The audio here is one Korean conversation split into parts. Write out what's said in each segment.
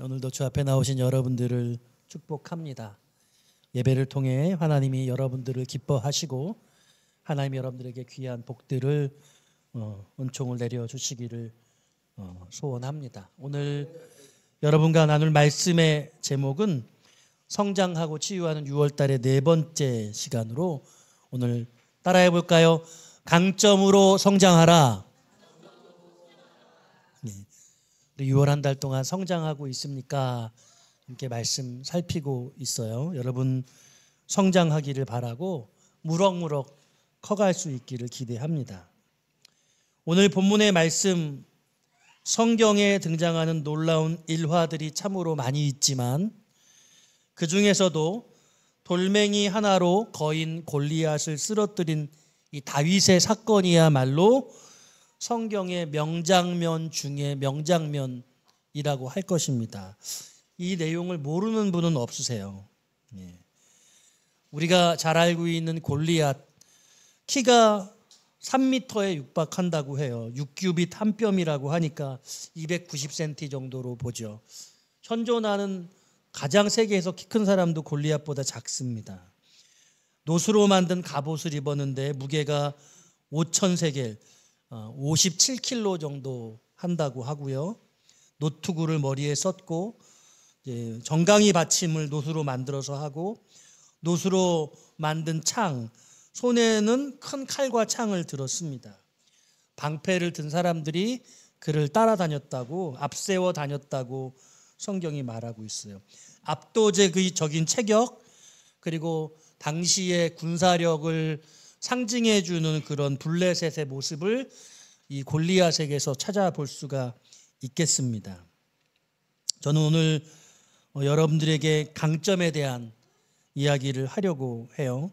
오늘도 주 앞에 나오신 여러분들을 축복합니다. 예배를 통해 하나님이 여러분들을 기뻐하시고 하나님이 여러분들에게 귀한 복들을 은총을 내려주시기를 소원합니다. 오늘 여러분과 나눌 말씀의 제목은 성장하고 치유하는 6월달의 네 번째 시간으로 오늘 따라해 볼까요? 강점으로 성장하라. 6월 한 달 동안 성장하고 있습니까? 이렇게 말씀 살피고 있어요. 여러분 성장하기를 바라고 무럭무럭 커갈 수 있기를 기대합니다. 오늘 본문의 말씀, 성경에 등장하는 놀라운 일화들이 참으로 많이 있지만 그 중에서도 돌멩이 하나로 거인 골리앗을 쓰러뜨린 이 다윗의 사건이야말로 성경의 명장면 중에 명장면이라고 할 것입니다. 이 내용을 모르는 분은 없으세요. 우리가 잘 알고 있는 골리앗, 키가 3m에 육박한다고 해요. 6규빗 한 뼘이라고 하니까 290cm 정도로 보죠. 현존하는 가장 세계에서 키 큰 사람도 골리앗보다 작습니다. 노수로 만든 갑옷을 입었는데 무게가 5,000세겔, 57kg 정도 한다고 하고요. 노투구를 머리에 썼고 정강이 받침을 노수로 만들어서 하고 노수로 만든 창, 손에는 큰 칼과 창을 들었습니다. 방패를 든 사람들이 그를 따라다녔다고, 앞세워 다녔다고 성경이 말하고 있어요. 압도적인 체격, 그리고 당시의 군사력을 상징해 주는 그런 블레셋의 모습을 이 골리앗에게서 찾아볼 수가 있겠습니다. 저는 오늘 여러분들에게 강점에 대한 이야기를 하려고 해요.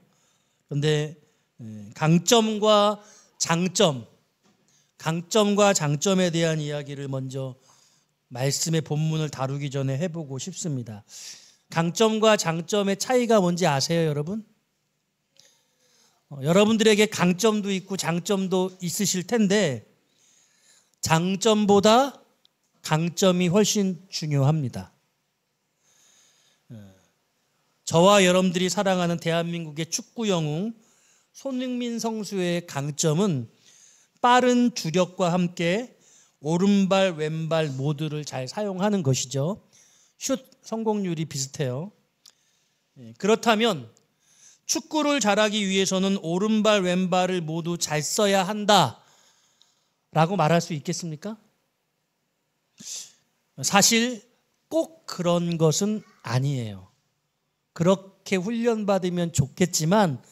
그런데 강점과 장점에 대한 이야기를 먼저 말씀의 본문을 다루기 전에 해보고 싶습니다. 강점과 장점의 차이가 뭔지 아세요, 여러분? 여러분들에게 강점도 있고 장점도 있으실 텐데 장점보다 강점이 훨씬 중요합니다. 저와 여러분들이 사랑하는 대한민국의 축구 영웅 손흥민 선수의 강점은 빠른 주력과 함께 오른발 왼발 모두를 잘 사용하는 것이죠. 슛 성공률이 비슷해요. 그렇다면 축구를 잘하기 위해서는 오른발 왼발을 모두 잘 써야 한다라고 말할 수 있겠습니까? 사실 꼭 그런 것은 아니에요. 그렇게 훈련받으면 좋겠지만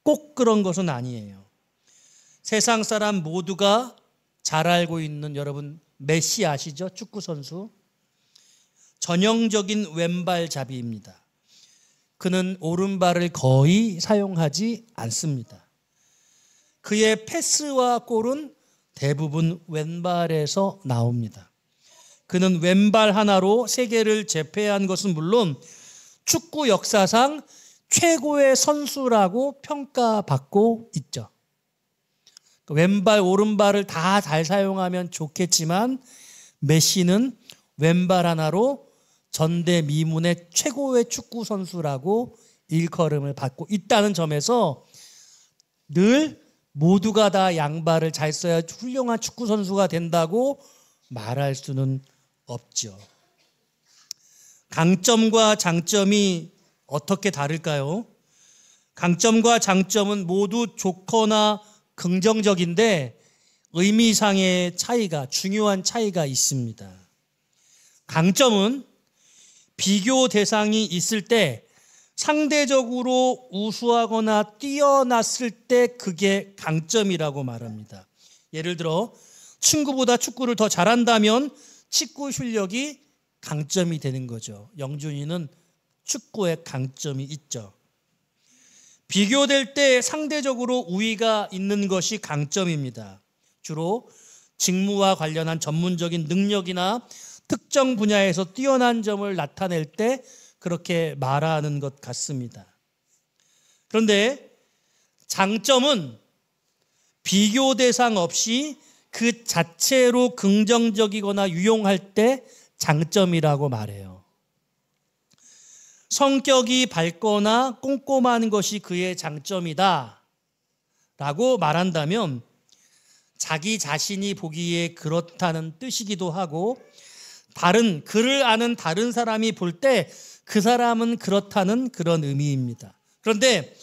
꼭 그런 것은 아니에요. 세상 사람 모두가 잘 알고 있는 여러분 메시 아시죠? 축구 선수. 전형적인 왼발잡이입니다. 그는 오른발을 거의 사용하지 않습니다. 그의 패스와 골은 대부분 왼발에서 나옵니다. 그는 왼발 하나로 세계를 제패한 것은 물론 축구 역사상 최고의 선수라고 평가받고 있죠. 왼발, 오른발을 다 잘 사용하면 좋겠지만 메시는 왼발 하나로 전대미문의 최고의 축구 선수라고 일컬음을 받고 있다는 점에서 늘 모두가 다 양발을 잘 써야 훌륭한 축구 선수가 된다고 말할 수는 없죠. 강점과 장점이 어떻게 다를까요? 강점과 장점은 모두 좋거나 긍정적인데 의미상의 차이가, 중요한 차이가 있습니다. 강점은 비교 대상이 있을 때 상대적으로 우수하거나 뛰어났을 때 그게 강점이라고 말합니다. 예를 들어 친구보다 축구를 더 잘한다면 축구 실력이 강점이 되는 거죠. 영준이는 축구에 강점이 있죠. 비교될 때 상대적으로 우위가 있는 것이 강점입니다. 주로 직무와 관련한 전문적인 능력이나 특정 분야에서 뛰어난 점을 나타낼 때 그렇게 말하는 것 같습니다. 그런데 장점은 비교 대상 없이 그 자체로 긍정적이거나 유용할 때 장점이라고 말해요. 성격이 밝거나 꼼꼼한 것이 그의 장점이다 라고 말한다면 자기 자신이 보기에 그렇다는 뜻이기도 하고 그를 아는 다른 사람이 볼 때 그 사람은 그렇다는 그런 의미입니다. 그런데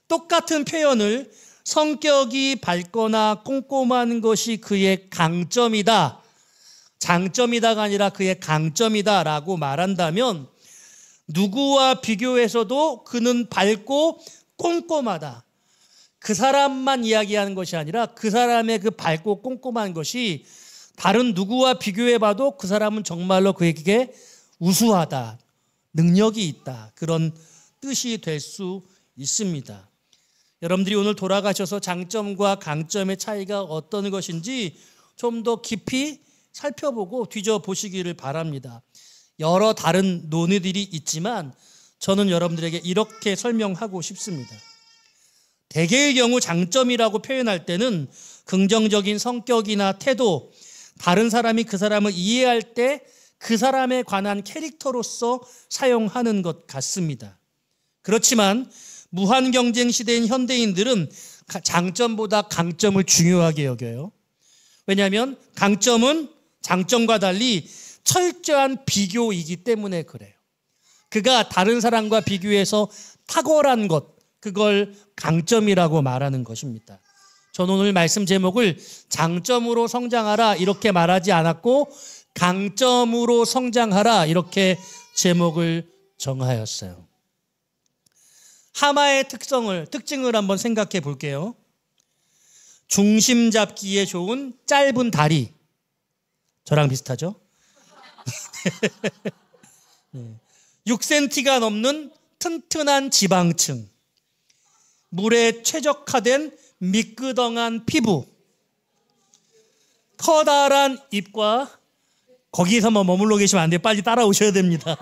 똑같은 표현을 성격이 밝거나 꼼꼼한 것이 그의 강점이다, 장점이다가 아니라 그의 강점이다 라고 말한다면 누구와 비교해서도 그는 밝고 꼼꼼하다, 그 사람만 이야기하는 것이 아니라 그 사람의 그 밝고 꼼꼼한 것이 다른 누구와 비교해봐도 그 사람은 정말로 그에게 우수하다, 능력이 있다, 그런 뜻이 될 수 있습니다. 여러분들이 오늘 돌아가셔서 장점과 강점의 차이가 어떤 것인지 좀 더 깊이 살펴보고 뒤져보시기를 바랍니다. 여러 다른 논의들이 있지만 저는 여러분들에게 이렇게 설명하고 싶습니다. 대개의 경우 장점이라고 표현할 때는 긍정적인 성격이나 태도, 다른 사람이 그 사람을 이해할 때 그 사람에 관한 캐릭터로서 사용하는 것 같습니다. 그렇지만 무한 경쟁 시대인 현대인들은 장점보다 강점을 중요하게 여겨요. 왜냐하면 강점은 장점과 달리 철저한 비교이기 때문에 그래요. 그가 다른 사람과 비교해서 탁월한 것, 그걸 강점이라고 말하는 것입니다. 저는 오늘 말씀 제목을 장점으로 성장하라 이렇게 말하지 않았고 강점으로 성장하라 이렇게 제목을 정하였어요. 하마의 특징을 한번 생각해 볼게요. 중심 잡기에 좋은 짧은 다리. 저랑 비슷하죠? 6cm가 넘는 튼튼한 지방층, 물에 최적화된 미끄덩한 피부, 커다란 입과, 거기서만 머물러 계시면 안 돼요. 빨리 따라오셔야 됩니다.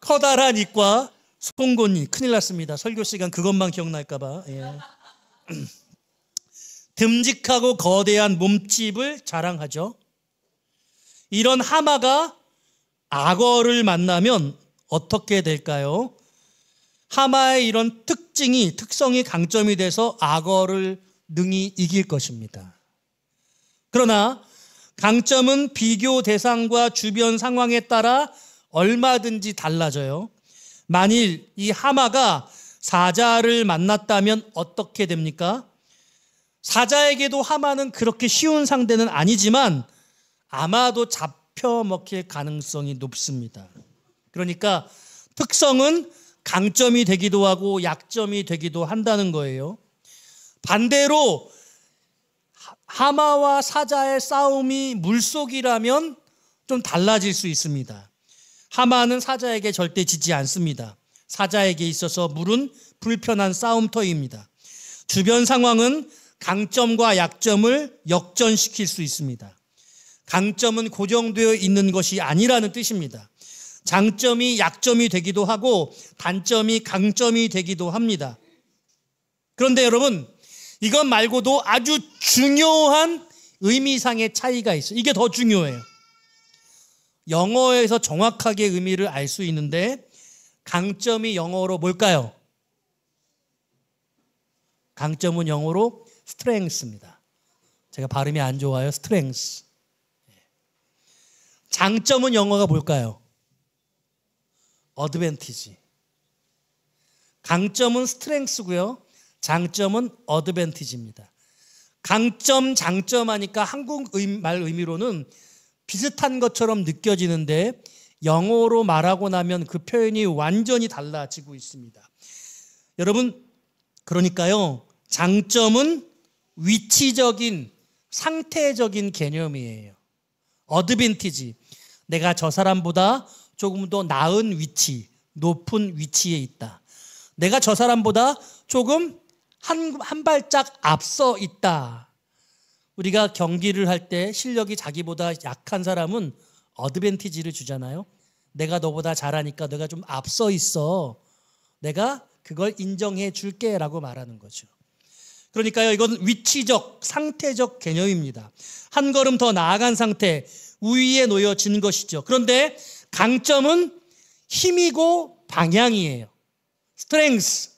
커다란 입과 송곳니, 큰일 났습니다. 설교 시간 그것만 기억날까 봐. 예. 듬직하고 거대한 몸집을 자랑하죠. 이런 하마가 악어를 만나면 어떻게 될까요? 하마의 이런 특성이 강점이 돼서 악어를 능히 이길 것입니다. 그러나 강점은 비교 대상과 주변 상황에 따라 얼마든지 달라져요. 만일 이 하마가 사자를 만났다면 어떻게 됩니까? 사자에게도 하마는 그렇게 쉬운 상대는 아니지만 아마도 잡혀먹힐 가능성이 높습니다. 그러니까 특성은 강점이 되기도 하고 약점이 되기도 한다는 거예요. 반대로 하마와 사자의 싸움이 물속이라면 좀 달라질 수 있습니다. 하마는 사자에게 절대 지지 않습니다. 사자에게 있어서 물은 불편한 싸움터입니다. 주변 상황은 강점과 약점을 역전시킬 수 있습니다. 강점은 고정되어 있는 것이 아니라는 뜻입니다. 장점이 약점이 되기도 하고 단점이 강점이 되기도 합니다. 그런데 여러분, 이것 말고도 아주 중요한 의미상의 차이가 있어요. 이게 더 중요해요. 영어에서 정확하게 의미를 알 수 있는데 강점이 영어로 뭘까요? 강점은 영어로 strength입니다. 제가 발음이 안 좋아요. strength. 장점은 영어가 뭘까요? advantage. 강점은 strength고요. 장점은 advantage입니다. 강점, 장점 하니까 한국말 의미로는 비슷한 것처럼 느껴지는데 영어로 말하고 나면 그 표현이 완전히 달라지고 있습니다. 여러분, 그러니까요, 장점은 위치적인, 상태적인 개념이에요. 어드밴티지, 내가 저 사람보다 조금 더 나은 위치, 높은 위치에 있다. 내가 저 사람보다 조금 한 발짝 앞서 있다. 우리가 경기를 할 때 실력이 자기보다 약한 사람은 어드밴티지를 주잖아요. 내가 너보다 잘하니까 내가 좀 앞서 있어. 내가 그걸 인정해 줄게 라고 말하는 거죠. 그러니까요, 이건 위치적, 상태적 개념입니다. 한 걸음 더 나아간 상태, 우위에 놓여진 것이죠. 그런데 강점은 힘이고 방향이에요. 스트렝스.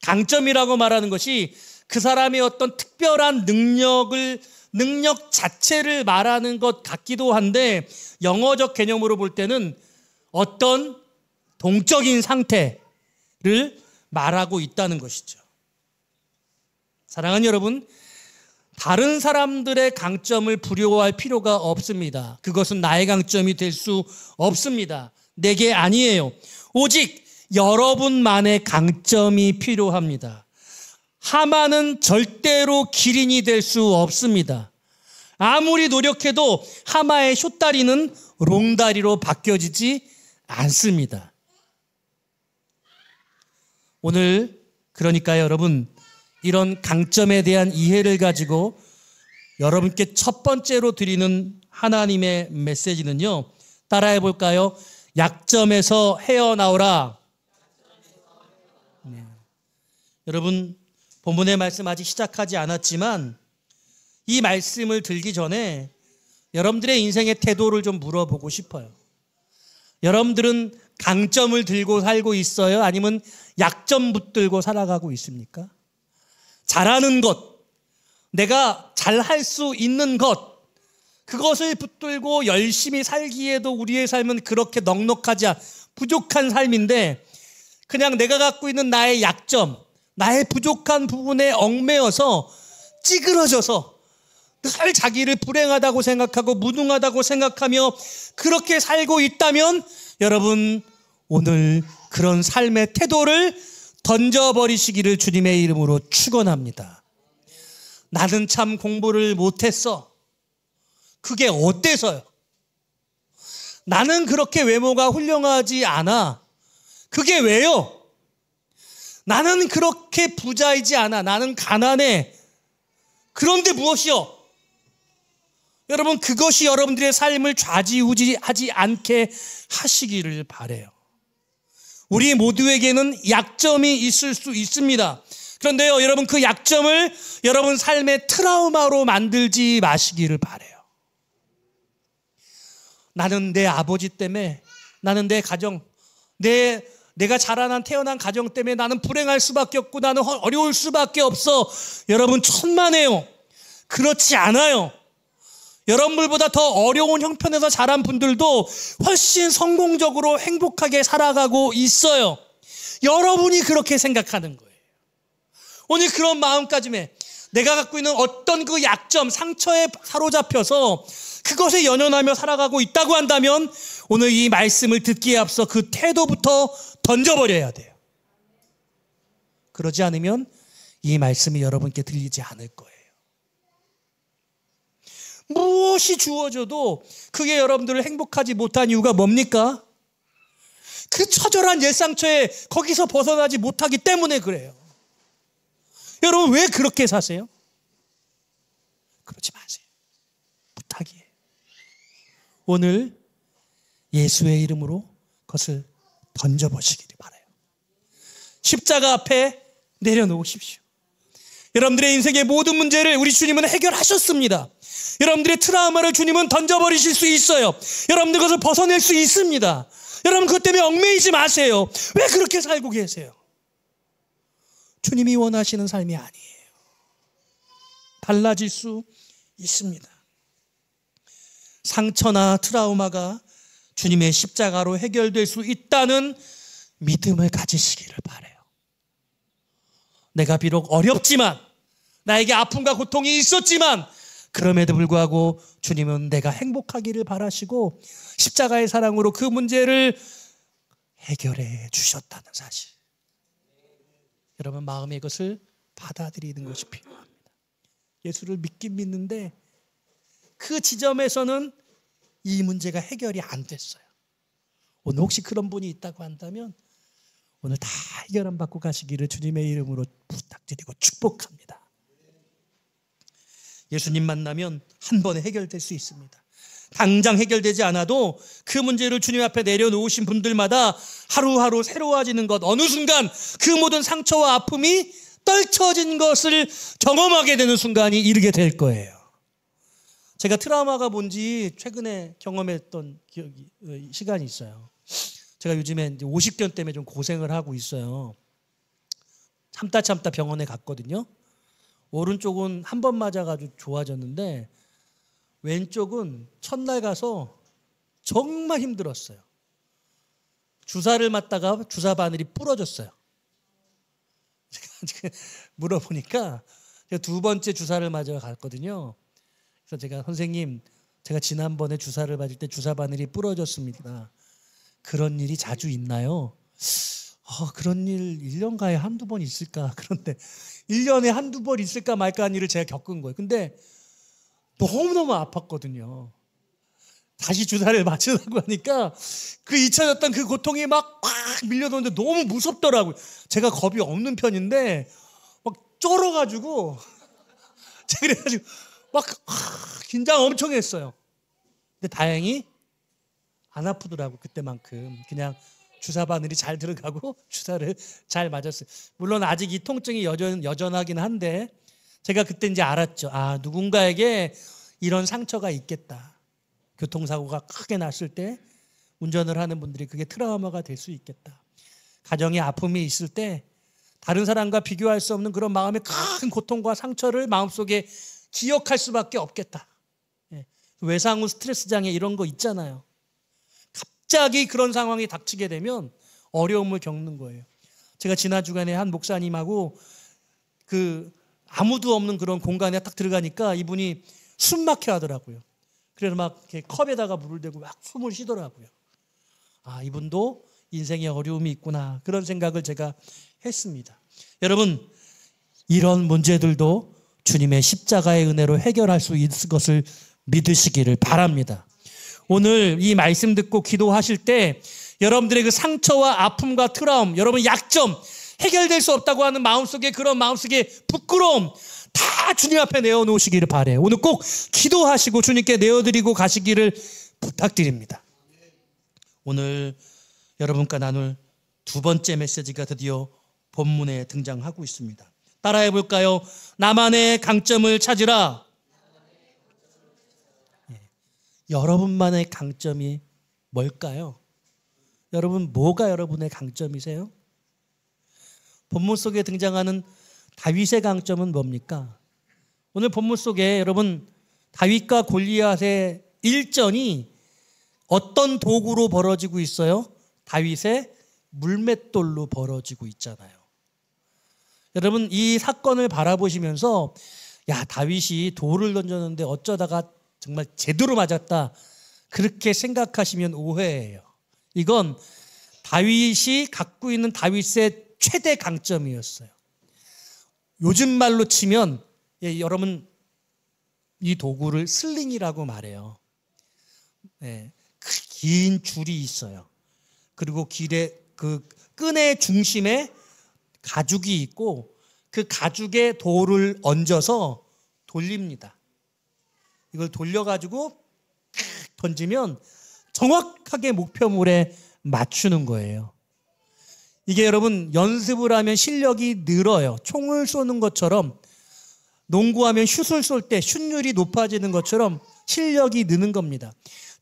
강점이라고 말하는 것이 그 사람의 어떤 특별한 능력 자체를 말하는 것 같기도 한데, 영어적 개념으로 볼 때는 어떤 동적인 상태를 말하고 있다는 것이죠. 사랑하는 여러분, 다른 사람들의 강점을 부러워할 필요가 없습니다. 그것은 나의 강점이 될 수 없습니다. 내게 아니에요. 오직 여러분만의 강점이 필요합니다. 하만은 절대로 기린이 될 수 없습니다. 아무리 노력해도 하마의 숏다리는 롱다리로 바뀌어지지 않습니다. 오늘 그러니까 여러분, 이런 강점에 대한 이해를 가지고 여러분께 첫 번째로 드리는 하나님의 메시지는요, 따라해 볼까요? 약점에서 헤어나오라. 네. 여러분, 본문의 말씀 아직 시작하지 않았지만 이 말씀을 들기 전에 여러분들의 인생의 태도를 좀 물어보고 싶어요. 여러분들은 강점을 들고 살고 있어요? 아니면 약점 붙들고 살아가고 있습니까? 잘하는 것, 내가 잘할 수 있는 것, 그것을 붙들고 열심히 살기에도 우리의 삶은 그렇게 넉넉하지 부족한 삶인데, 그냥 내가 갖고 있는 나의 약점, 나의 부족한 부분에 얽매여서 찌그러져서 늘 자기를 불행하다고 생각하고 무능하다고 생각하며 그렇게 살고 있다면, 여러분, 오늘 그런 삶의 태도를 던져버리시기를 주님의 이름으로 축원합니다. 나는 참 공부를 못했어. 그게 어때서요? 나는 그렇게 외모가 훌륭하지 않아. 그게 왜요? 나는 그렇게 부자이지 않아. 나는 가난해. 그런데 무엇이요? 여러분, 그것이 여러분들의 삶을 좌지우지하지 않게 하시기를 바라요. 우리 모두에게는 약점이 있을 수 있습니다. 그런데요, 여러분, 그 약점을 여러분 삶의 트라우마로 만들지 마시기를 바라요. 나는 내 아버지 때문에, 나는 내 가정, 내가 태어난 가정 때문에 나는 불행할 수밖에 없고 나는 어려울 수밖에 없어. 여러분, 천만에요. 그렇지 않아요. 여러분들보다 더 어려운 형편에서 자란 분들도 훨씬 성공적으로 행복하게 살아가고 있어요. 여러분이 그렇게 생각하는 거예요. 오늘 그런 마음가짐에 내가 갖고 있는 어떤 그 약점, 상처에 사로잡혀서 그것에 연연하며 살아가고 있다고 한다면 오늘 이 말씀을 듣기에 앞서 그 태도부터 던져버려야 돼요. 그러지 않으면 이 말씀이 여러분께 들리지 않을 거예요. 무엇이 주어져도 그게 여러분들을 행복하지 못한 이유가 뭡니까? 그 처절한 옛 상처에 거기서 벗어나지 못하기 때문에 그래요. 여러분, 왜 그렇게 사세요? 그러지 마세요. 부탁이에요. 오늘 예수의 이름으로 그것을 던져보시기를 바라요. 십자가 앞에 내려놓으십시오. 여러분들의 인생의 모든 문제를 우리 주님은 해결하셨습니다. 여러분들의 트라우마를 주님은 던져버리실 수 있어요. 여러분들 그것을 벗어낼 수 있습니다. 여러분, 그것 때문에 얽매이지 마세요. 왜 그렇게 살고 계세요? 주님이 원하시는 삶이 아니에요. 달라질 수 있습니다. 상처나 트라우마가 주님의 십자가로 해결될 수 있다는 믿음을 가지시기를 바라요. 내가 비록 어렵지만, 나에게 아픔과 고통이 있었지만, 그럼에도 불구하고 주님은 내가 행복하기를 바라시고 십자가의 사랑으로 그 문제를 해결해 주셨다는 사실. 여러분, 마음의 것을 받아들이는 것이 필요합니다. 예수를 믿긴 믿는데 그 지점에서는 이 문제가 해결이 안 됐어요. 오늘 혹시 그런 분이 있다고 한다면 오늘 다 해결 안 받고 가시기를 주님의 이름으로 부탁드리고 축복합니다. 예수님 만나면 한 번에 해결될 수 있습니다. 당장 해결되지 않아도 그 문제를 주님 앞에 내려놓으신 분들마다 하루하루 새로워지는 것, 어느 순간 그 모든 상처와 아픔이 떨쳐진 것을 경험하게 되는 순간이 이르게 될 거예요. 제가 트라우마가 뭔지 최근에 경험했던 시간이 있어요. 제가 요즘에 이제 오십견 때문에 좀 고생을 하고 있어요. 참다 병원에 갔거든요. 오른쪽은 한 번 맞아가지고 좋아졌는데 왼쪽은 첫날 가서 정말 힘들었어요. 주사를 맞다가 주사 바늘이 부러졌어요. 제가 물어보니까 제가 두 번째 주사를 맞으러 갔거든요. 그래서 제가 선생님, 제가 지난번에 주사를 맞을 때 주사 바늘이 부러졌습니다. 그런 일이 자주 있나요? 그런 일 1년가에 한두 번 있을까? 그런데 1년에 한두 번 있을까 말까 한 일을 제가 겪은 거예요. 근데 너무너무 아팠거든요. 다시 주사를 맞으라고 하니까 그 잊혀졌던 그 고통이 막 밀려오는데 너무 무섭더라고요. 제가 겁이 없는 편인데 막 쫄아가지고 제가 그래가지고 막 긴장 엄청 했어요. 근데 다행히 안 아프더라고요. 그때만큼. 그냥 주사 바늘이 잘 들어가고 주사를 잘 맞았어요. 물론 아직 이 통증이 여전하긴 한데 제가 그때 이제 알았죠. 누군가에게 이런 상처가 있겠다. 교통사고가 크게 났을 때 운전을 하는 분들이 그게 트라우마가 될 수 있겠다. 가정에 아픔이 있을 때 다른 사람과 비교할 수 없는 그런 마음의 큰 고통과 상처를 마음속에 기억할 수밖에 없겠다. 외상 후 스트레스 장애 이런 거 있잖아요. 갑자기 그런 상황이 닥치게 되면 어려움을 겪는 거예요. 제가 지난 주간에 한 목사님하고 아무도 없는 그런 공간에 딱 들어가니까 이분이 숨 막혀 하더라고요. 그래서 막 이렇게 컵에다가 물을 대고 막 숨을 쉬더라고요. 이분도 인생에 어려움이 있구나. 그런 생각을 제가 했습니다. 여러분, 이런 문제들도 주님의 십자가의 은혜로 해결할 수 있을 것을 믿으시기를 바랍니다. 오늘 이 말씀 듣고 기도하실 때 여러분들의 그 상처와 아픔과 트라움, 여러분 약점, 해결될 수 없다고 하는 마음속에 그런 마음속에 부끄러움 다 주님 앞에 내어놓으시기를 바라요. 오늘 꼭 기도하시고 주님께 내어드리고 가시기를 부탁드립니다. 오늘 여러분과 나눌 두 번째 메시지가 드디어 본문에 등장하고 있습니다. 따라해 볼까요? 나만의 강점을 찾으라. 여러분만의 강점이 뭘까요? 여러분, 뭐가 여러분의 강점이세요? 본문 속에 등장하는 다윗의 강점은 뭡니까? 오늘 본문 속에 여러분 다윗과 골리앗의 일전이 어떤 도구로 벌어지고 있어요? 다윗의 물맷돌로 벌어지고 있잖아요. 여러분, 이 사건을 바라보시면서 다윗이 돌을 던졌는데 어쩌다가 정말 제대로 맞았다, 그렇게 생각하시면 오해예요. 이건 다윗이 갖고 있는 다윗의 최대 강점이었어요. 요즘 말로 치면 여러분 이 도구를 슬링이라고 말해요. 긴 줄이 있어요. 그리고 그 끈의 중심에 가죽이 있고 그 가죽에 돌을 얹어서 돌립니다. 이걸 돌려가지고 던지면 정확하게 목표물에 맞추는 거예요. 이게 여러분 연습을 하면 실력이 늘어요. 총을 쏘는 것처럼, 농구하면 슛을 쏠 때 슛률이 높아지는 것처럼 실력이 느는 겁니다.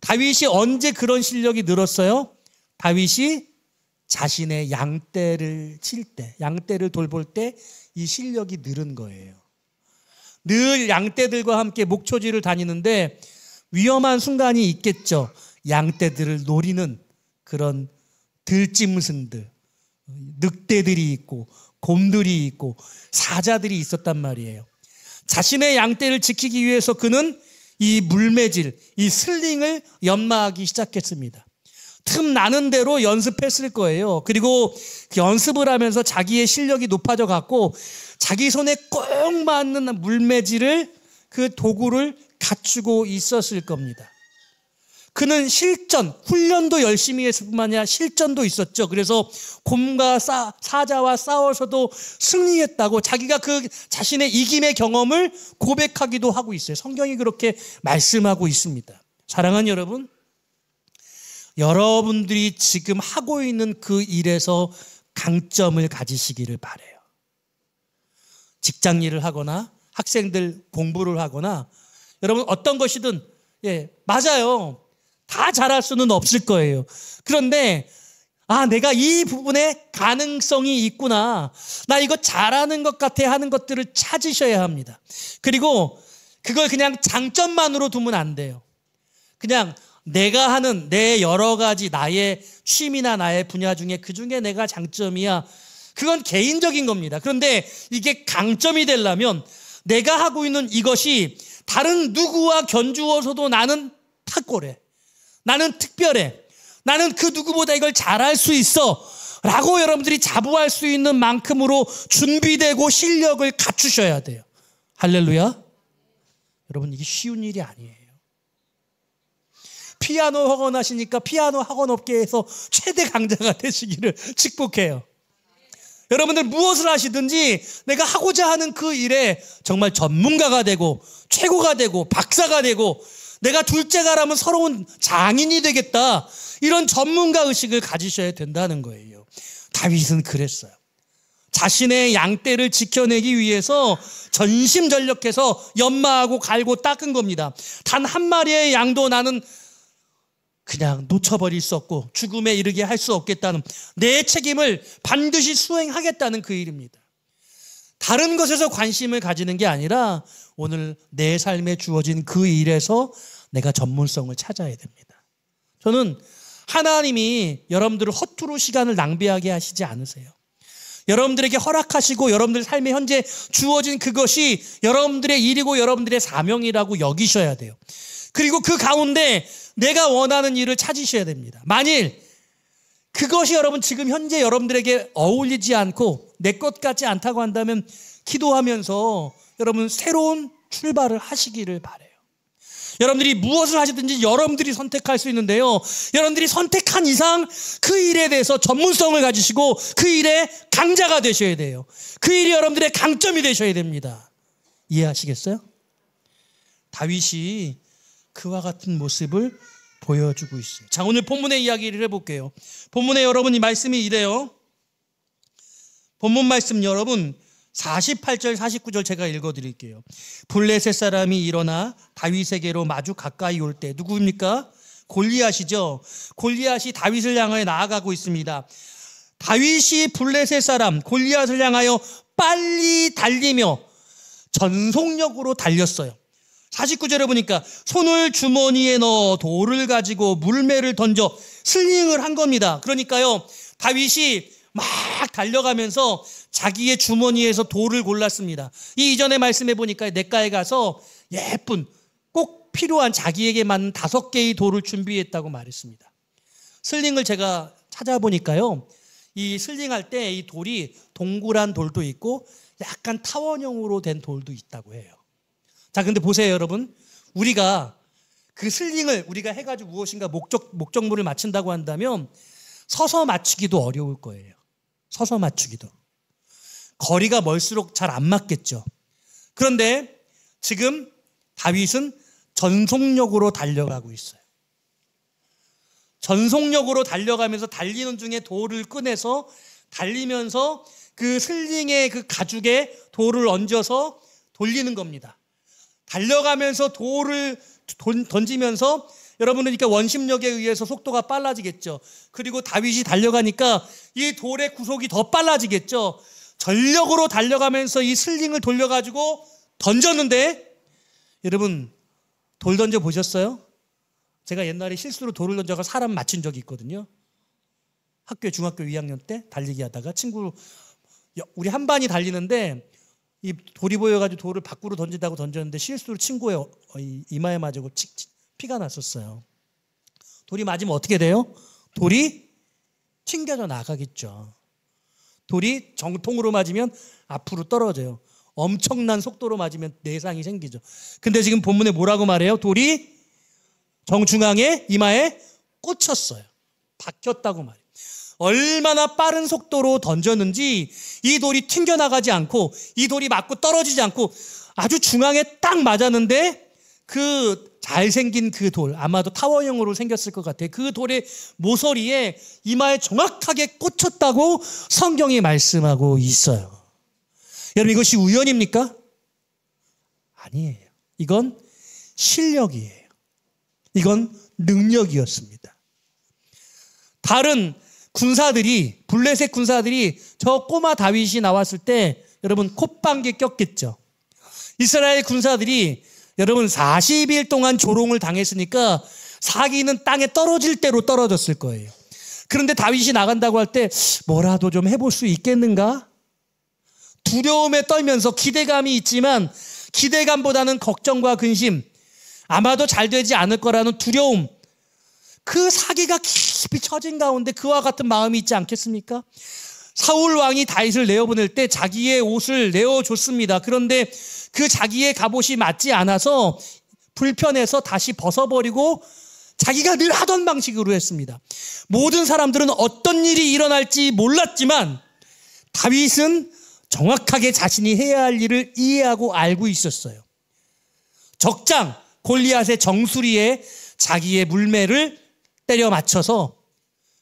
다윗이 언제 그런 실력이 늘었어요? 다윗이 자신의 양떼를 칠 때, 양떼를 돌볼 때 이 실력이 늘은 거예요. 늘 양떼들과 함께 목초지를 다니는데 위험한 순간이 있겠죠. 양떼들을 노리는 그런 들짐승들, 늑대들이 있고 곰들이 있고 사자들이 있었단 말이에요. 자신의 양떼를 지키기 위해서 그는 이 물매질, 이 슬링을 연마하기 시작했습니다. 틈 나는 대로 연습했을 거예요. 그리고 연습을 하면서 자기의 실력이 높아져 갖고 자기 손에 꼭 맞는 물매질을, 그 도구를 갖추고 있었을 겁니다. 그는 훈련도 열심히 했을 뿐만 아니라 실전도 있었죠. 그래서 곰과 사자와 싸워서도 승리했다고 자기가 그 자신의 이김의 경험을 고백하기도 하고 있어요. 성경이 그렇게 말씀하고 있습니다. 사랑하는 여러분, 여러분들이 지금 하고 있는 그 일에서 강점을 가지시기를 바라요. 직장 일을 하거나 학생들 공부를 하거나 여러분 어떤 것이든 맞아요. 다 잘할 수는 없을 거예요. 그런데 내가 이 부분에 가능성이 있구나. 나 이거 잘하는 것 같아 하는 것들을 찾으셔야 합니다. 그리고 그걸 그냥 장점만으로 두면 안 돼요. 그냥 내가 하는 내 여러 가지 나의 취미나 나의 분야 중에 그중에 내가 장점이야. 그건 개인적인 겁니다. 그런데 이게 강점이 되려면 내가 하고 있는 이것이 다른 누구와 견주어서도 나는 탁월해. 나는 특별해. 나는 그 누구보다 이걸 잘할 수 있어 라고 여러분들이 자부할 수 있는 만큼으로 준비되고 실력을 갖추셔야 돼요. 할렐루야. 여러분 이게 쉬운 일이 아니에요. 피아노 학원 하시니까 피아노 학원 업계에서 최대 강자가 되시기를 축복해요. 여러분들 무엇을 하시든지 내가 하고자 하는 그 일에 정말 전문가가 되고 최고가 되고 박사가 되고 내가 둘째가라면 서러운 장인이 되겠다. 이런 전문가 의식을 가지셔야 된다는 거예요. 다윗은 그랬어요. 자신의 양떼를 지켜내기 위해서 전심전력해서 연마하고 갈고 닦은 겁니다. 단 한 마리의 양도 나는 그냥 놓쳐버릴 수 없고 죽음에 이르게 할 수 없겠다는 내 책임을 반드시 수행하겠다는 그 일입니다. 다른 것에서 관심을 가지는 게 아니라 오늘 내 삶에 주어진 그 일에서 내가 전문성을 찾아야 됩니다. 저는 하나님이 여러분들을 허투루 시간을 낭비하게 하시지 않으세요. 여러분들에게 허락하시고 여러분들 삶에 현재 주어진 그것이 여러분들의 일이고 여러분들의 사명이라고 여기셔야 돼요. 그리고 그 가운데 내가 원하는 일을 찾으셔야 됩니다. 만일 그것이 여러분 지금 현재 여러분들에게 어울리지 않고 내 것 같지 않다고 한다면 기도하면서 여러분 새로운 출발을 하시기를 바라요. 여러분들이 무엇을 하시든지 여러분들이 선택할 수 있는데요. 여러분들이 선택한 이상 그 일에 대해서 전문성을 가지시고 그 일의 강자가 되셔야 돼요. 그 일이 여러분들의 강점이 되셔야 됩니다. 이해하시겠어요? 다윗이 그와 같은 모습을 보여주고 있어요. 자, 오늘 본문의 이야기를 해볼게요. 본문에 여러분 이 말씀이 이래요. 본문 말씀 여러분 48절 49절 제가 읽어드릴게요. 블레셋 사람이 일어나 다윗에게로 마주 가까이 올 때 누구입니까? 골리앗이죠. 골리앗이 다윗을 향하여 나아가고 있습니다. 다윗이 블레셋 사람 골리앗을 향하여 빨리 달리며 전속력으로 달렸어요. 49절에 보니까 손을 주머니에 넣어 돌을 가지고 물매를 던져 슬링을 한 겁니다. 그러니까요, 다윗이 막 달려가면서 자기의 주머니에서 돌을 골랐습니다. 이 이전의 말씀해 보니까 냇가에 가서 예쁜 꼭 필요한 자기에게 맞는 5개의 돌을 준비했다고 말했습니다. 슬링을 제가 찾아보니까요, 이 슬링할 때 이 돌이 동그란 돌도 있고 약간 타원형으로 된 돌도 있다고 해요. 자, 근데 보세요, 여러분. 우리가 그 슬링을 우리가 해가지고 무엇인가 목적물을 맞춘다고 한다면 서서 맞추기도 어려울 거예요. 서서 맞추기도. 거리가 멀수록 잘 안 맞겠죠. 그런데 지금 다윗은 전속력으로 달려가고 있어요. 전속력으로 달려가면서 달리는 중에 돌을 꺼내서 달리면서 그 슬링의 그 가죽에 돌을 얹어서 돌리는 겁니다. 달려가면서 돌을 던지면서 여러분은 그러니까 원심력에 의해서 속도가 빨라지겠죠. 그리고 다윗이 달려가니까 이 돌의 구속이 더 빨라지겠죠. 전력으로 달려가면서 이 슬링을 돌려가지고 던졌는데 여러분 돌 던져 보셨어요? 제가 옛날에 실수로 돌을 던져가 사람 맞춘 적이 있거든요. 중학교 2학년 때 달리기 하다가 우리 한 반이 달리는데 이 돌이 보여가지고 돌을 밖으로 던진다고 던졌는데 실수로 친구의 이마에 맞고 피가 났었어요. 돌이 맞으면 어떻게 돼요? 돌이 튕겨져 나가겠죠. 돌이 정통으로 맞으면 앞으로 떨어져요. 엄청난 속도로 맞으면 내상이 생기죠. 근데 지금 본문에 뭐라고 말해요? 돌이 정중앙에 이마에 꽂혔어요. 박혔다고 말해요. 얼마나 빠른 속도로 던졌는지 이 돌이 튕겨나가지 않고 이 돌이 맞고 떨어지지 않고 아주 중앙에 딱 맞았는데 그 잘생긴 그 돌, 아마도 타원형으로 생겼을 것 같아요. 그 돌의 모서리에 이마에 정확하게 꽂혔다고 성경이 말씀하고 있어요. 여러분 이것이 우연입니까? 아니에요. 이건 실력이에요. 이건 능력이었습니다. 다른 군사들이, 블레셋 군사들이 저 꼬마 다윗이 나왔을 때 여러분 콧방귀 꼈겠죠. 이스라엘 군사들이 여러분 40일 동안 조롱을 당했으니까 사기는 땅에 떨어질 대로 떨어졌을 거예요. 그런데 다윗이 나간다고 할 때 뭐라도 좀 해볼 수 있겠는가? 두려움에 떨면서 기대감이 있지만 기대감보다는 걱정과 근심, 아마도 잘 되지 않을 거라는 두려움, 그 사기가 깊이 처진 가운데 그와 같은 마음이 있지 않겠습니까? 사울 왕이 다윗을 내어보낼 때 자기의 옷을 내어줬습니다. 그런데 그 자기의 갑옷이 맞지 않아서 불편해서 다시 벗어버리고 자기가 늘 하던 방식으로 했습니다. 모든 사람들은 어떤 일이 일어날지 몰랐지만 다윗은 정확하게 자신이 해야 할 일을 이해하고 알고 있었어요. 적장 골리앗의 정수리에 자기의 물매를 때려 맞춰서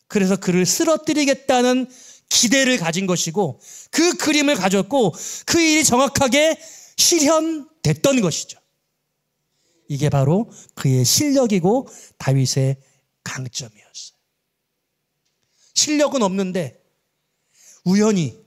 그래서 그를 쓰러뜨리겠다는 기대를 가진 것이고 그 그림을 가졌고 그 일이 정확하게 실현됐던 것이죠. 이게 바로 그의 실력이고 다윗의 강점이었어요. 실력은 없는데 우연히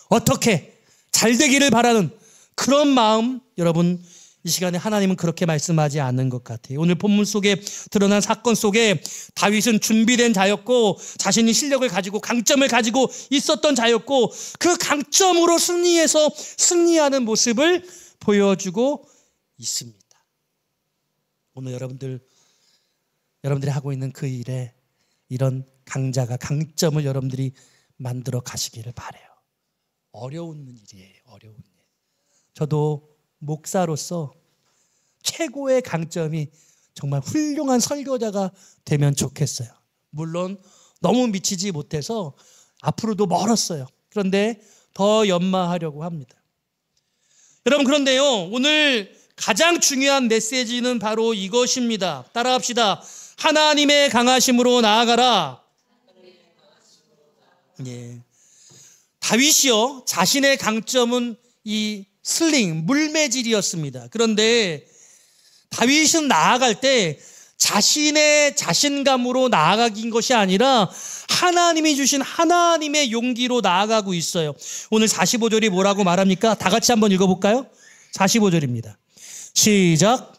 어떻게 잘 되기를 바라는 그런 마음, 여러분 이 시간에 하나님은 그렇게 말씀하지 않는 것 같아요. 오늘 본문 속에 드러난 사건 속에 다윗은 준비된 자였고 자신이 실력을 가지고 강점을 가지고 있었던 자였고 그 강점으로 승리해서 승리하는 모습을 보여주고 있습니다. 오늘 여러분들이 하고 있는 그 일에 이런 강자가 강점을 여러분들이 만들어 가시기를 바라요. 어려운 일이에요. 어려운 일. 저도 목사로서 최고의 강점이 정말 훌륭한 설교자가 되면 좋겠어요. 물론 너무 미치지 못해서 앞으로도 멀었어요. 그런데 더 연마하려고 합니다. 여러분 그런데요, 오늘 가장 중요한 메시지는 바로 이것입니다. 따라합시다. 하나님의 강하심으로 나아가라. 예. 다윗이요, 자신의 강점은 이 슬링, 물매질이었습니다. 그런데 다윗은 나아갈 때 자신의 자신감으로 나아가긴 것이 아니라 하나님이 주신 하나님의 용기로 나아가고 있어요. 오늘 45절이 뭐라고 말합니까? 다 같이 한번 읽어볼까요? 45절입니다. 시작.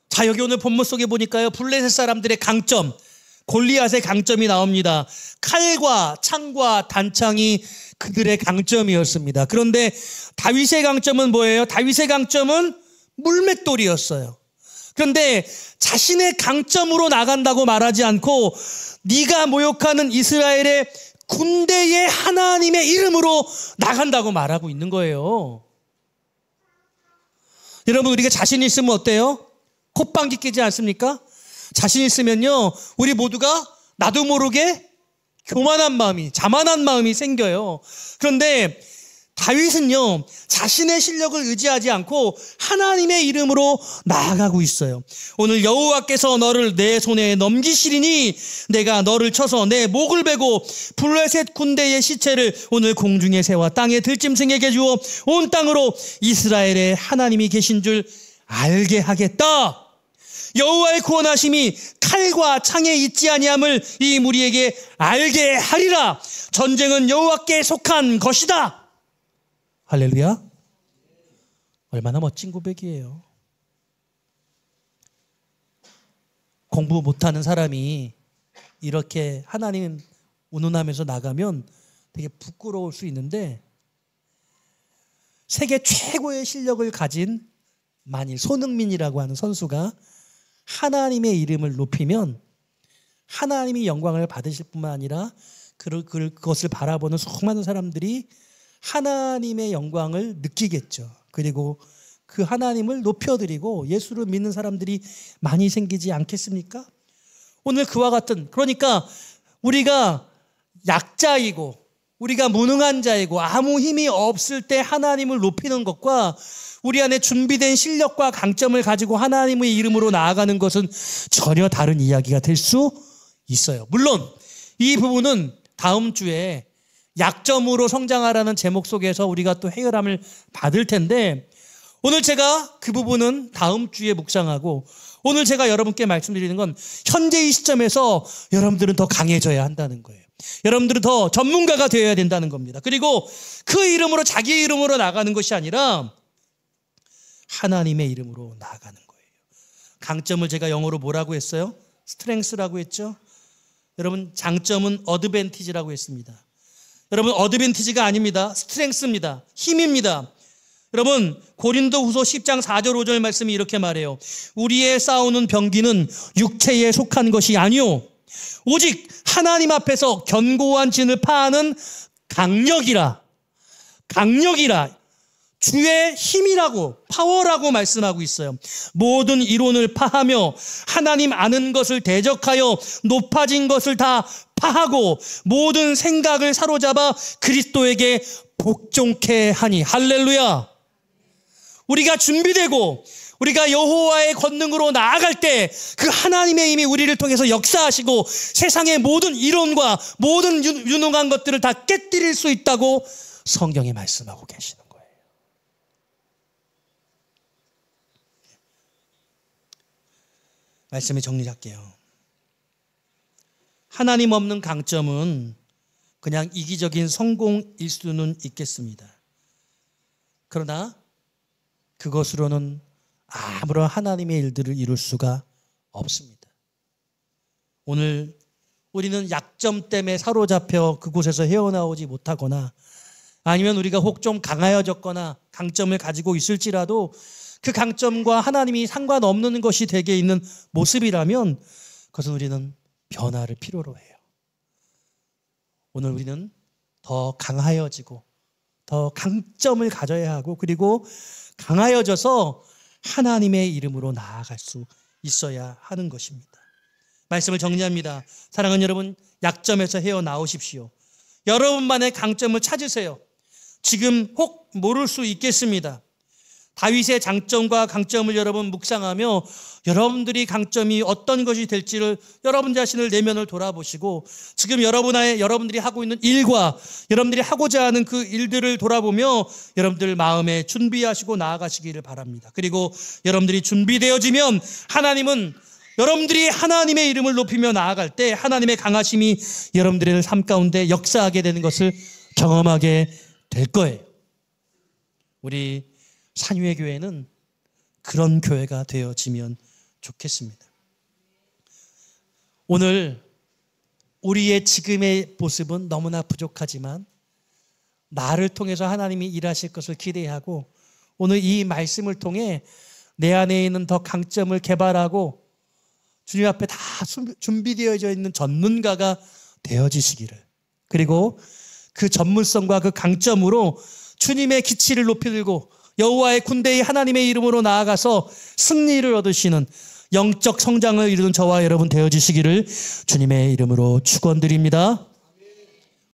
자, 여기 오늘 본문 속에 보니까요, 블레셋 사람들의 강점, 골리앗의 강점이 나옵니다. 칼과 창과 단창이 그들의 강점이었습니다. 그런데 다윗의 강점은 뭐예요? 다윗의 강점은 물맷돌이었어요. 그런데 자신의 강점으로 나간다고 말하지 않고 네가 모욕하는 이스라엘의 군대의 하나님의 이름으로 나간다고 말하고 있는 거예요. 여러분, 우리가 자신 있으면 어때요? 콧방귀 끼지 않습니까? 자신 있으면요, 우리 모두가 나도 모르게 교만한 마음이, 자만한 마음이 생겨요. 그런데 다윗은요, 자신의 실력을 의지하지 않고 하나님의 이름으로 나아가고 있어요. 오늘 여호와께서 너를 내 손에 넘기시리니 내가 너를 쳐서 내 목을 베고 블레셋 군대의 시체를 오늘 공중에 새와 땅에 들짐승에게 주어 온 땅으로 이스라엘의 하나님이 계신 줄 알게 하겠다. 여호와의 구원하심이 칼과 창에 있지 아니함을 이 무리에게 알게 하리라. 전쟁은 여호와께 속한 것이다. 할렐루야. 얼마나 멋진 고백이에요. 공부 못하는 사람이 이렇게 하나님 운운하면서 나가면 되게 부끄러울 수 있는데, 세계 최고의 실력을 가진 만일 손흥민이라고 하는 선수가 하나님의 이름을 높이면 하나님이 영광을 받으실 뿐만 아니라 그것을 바라보는 수많은 사람들이 하나님의 영광을 느끼겠죠. 그리고 그 하나님을 높여드리고 예수를 믿는 사람들이 많이 생기지 않겠습니까? 오늘 그와 같은, 그러니까 우리가 약자이고 우리가 무능한 자이고 아무 힘이 없을 때 하나님을 높이는 것과 우리 안에 준비된 실력과 강점을 가지고 하나님의 이름으로 나아가는 것은 전혀 다른 이야기가 될 수 있어요. 물론 이 부분은 다음 주에 약점으로 성장하라는 제목 속에서 우리가 또 해결함을 받을 텐데, 오늘 제가 그 부분은 다음 주에 묵상하고, 오늘 제가 여러분께 말씀드리는 건 현재의 시점에서 여러분들은 더 강해져야 한다는 거예요. 여러분들은 더 전문가가 되어야 된다는 겁니다. 그리고 그 이름으로, 자기의 이름으로 나가는 것이 아니라 하나님의 이름으로 나아가는 거예요. 강점을 제가 영어로 뭐라고 했어요? 스트렝스라고 했죠. 여러분, 장점은 어드밴티지라고 했습니다. 여러분, 어드밴티지가 아닙니다. 스트렝스입니다. 힘입니다. 여러분, 고린도후서 10장 4절 5절 말씀이 이렇게 말해요. 우리의 싸우는 병기는 육체에 속한 것이 아니요 오직 하나님 앞에서 견고한 진을 파하는 강력이라 주의 힘이라고, 파워라고 말씀하고 있어요. 모든 이론을 파하며 하나님 아는 것을 대적하여 높아진 것을 다 파하고 모든 생각을 사로잡아 그리스도에게 복종케 하니. 할렐루야. 우리가 준비되고 우리가 여호와의 권능으로 나아갈 때 그 하나님의 힘이 우리를 통해서 역사하시고 세상의 모든 이론과 모든 유능한 것들을 다 깨뜨릴 수 있다고 성경이 말씀하고 계시는 거예요. 말씀을 정리할게요. 하나님 없는 강점은 그냥 이기적인 성공일 수는 있겠습니다. 그러나 그것으로는 아무런 하나님의 일들을 이룰 수가 없습니다. 오늘 우리는 약점 때문에 사로잡혀 그곳에서 헤어나오지 못하거나, 아니면 우리가 혹 좀 강하여졌거나 강점을 가지고 있을지라도 그 강점과 하나님이 상관없는 것이 되게 있는 모습이라면 그것은 우리는 변화를 필요로 해요. 오늘 우리는 더 강하여지고 더 강점을 가져야 하고, 그리고 강하여져서 하나님의 이름으로 나아갈 수 있어야 하는 것입니다. 말씀을 정리합니다. 사랑하는 여러분, 약점에서 헤어나오십시오. 여러분만의 강점을 찾으세요. 지금 혹 모를 수 있겠습니다. 다윗의 장점과 강점을 여러분 묵상하며 여러분들이 강점이 어떤 것이 될지를 여러분 자신을 내면을 돌아보시고, 지금 여러분들이 하고 있는 일과 여러분들이 하고자 하는 그 일들을 돌아보며 여러분들 마음에 준비하시고 나아가시기를 바랍니다. 그리고 여러분들이 준비되어지면 하나님은 여러분들이 하나님의 이름을 높이며 나아갈 때 하나님의 강하심이 여러분들의 삶 가운데 역사하게 되는 것을 경험하게 될 거예요. 우리 산유의 교회는 그런 교회가 되어지면 좋겠습니다. 오늘 우리의 지금의 모습은 너무나 부족하지만 나를 통해서 하나님이 일하실 것을 기대하고, 오늘 이 말씀을 통해 내 안에 있는 더 강점을 개발하고 주님 앞에 다 준비되어져 있는 전문가가 되어지시기를, 그리고 그 전문성과 그 강점으로 주님의 기치를 높이 들고 여호와의 군대의 하나님의 이름으로 나아가서 승리를 얻으시는 영적 성장을 이루는 저와 여러분 되어지시기를 주님의 이름으로 축원드립니다.